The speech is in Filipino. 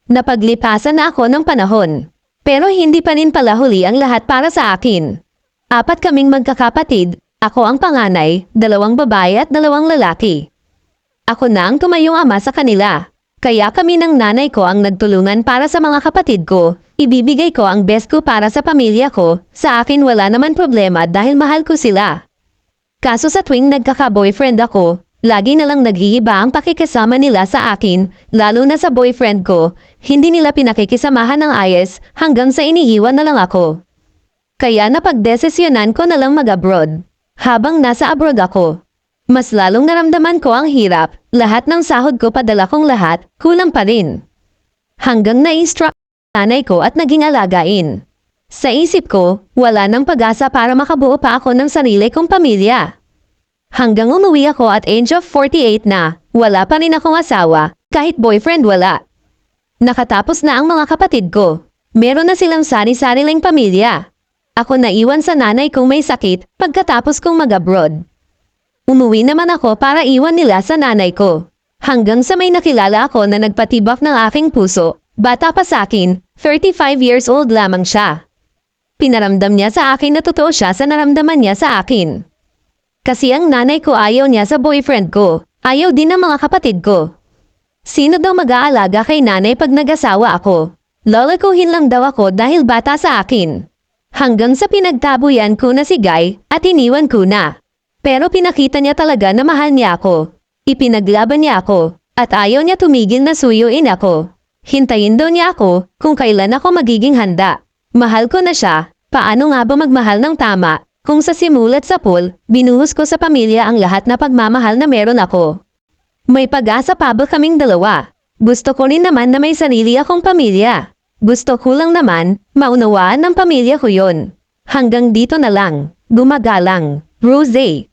Napaglipasan na ako ng panahon. Pero hindi pa rin pala huli ang lahat para sa akin. 4 kaming magkakapatid, ako ang panganay, 2 babae at 2 lalaki. Ako na ang tumayong ama sa kanila. Kaya kami ng nanay ko ang nagtulungan para sa mga kapatid ko. Ibibigay ko ang best ko para sa pamilya ko. Sa akin wala naman problema dahil mahal ko sila. Kaso sa tuwing nagkaka-boyfriend ako, lagi na lang nag-iiba ang pakikisama nila sa akin, lalo na sa boyfriend ko. Hindi nila pinakikisamahan ng ayos hanggang sa iniiwan na lang ako. Kaya napagdesisyonan ko na lang mag-abroad. Habang nasa abroad ako, mas lalong naramdaman ko ang hirap. Lahat ng sahod ko padala kong lahat, kulang pa rin. Hanggang na-instruct nanay ko at naging alagain. Sa isip ko, wala nang pag-asa para makabuo pa ako ng sarili kong pamilya. Hanggang umuwi ako at age of 48 na, wala pa rin akong asawa, kahit boyfriend wala. Nakatapos na ang mga kapatid ko. Meron na silang sari-sariling pamilya. Ako naiwan sa nanay kong may sakit pagkatapos kong mag-abroad. Umuwi naman ako para iwan nila sa nanay ko. Hanggang sa may nakilala ako na nagpatibak ng aking puso. Bata pa sa akin, 35 years old lamang siya. Pinaramdam niya sa akin na totoo siya sa naramdaman niya sa akin. Kasi ang nanay ko ayaw niya sa boyfriend ko. Ayaw din ng mga kapatid ko. Sino daw mag-aalaga kay nanay pag nag-asawa ako? Lolakuhin lang daw ako dahil bata sa akin. Hanggang sa pinagtabuyan ko na si Guy at iniwan ko na. Pero pinakita niya talaga na mahal niya ako. Ipinaglaban niya ako at ayaw niya tumigil na suyuin ako. Hintayin daw niya ako kung kailan ako magiging handa. Mahal ko na siya. Paano nga ba magmahal ng tama kung sa simulat sa pool, binuhos ko sa pamilya ang lahat na pagmamahal na meron ako? May pag-asa pa ba kaming dalawa? Gusto ko rin naman na may sarili akong pamilya. Gusto ko lang naman, maunawaan ng pamilya ko yon. Hanggang dito na lang. Gumagalang. Rose.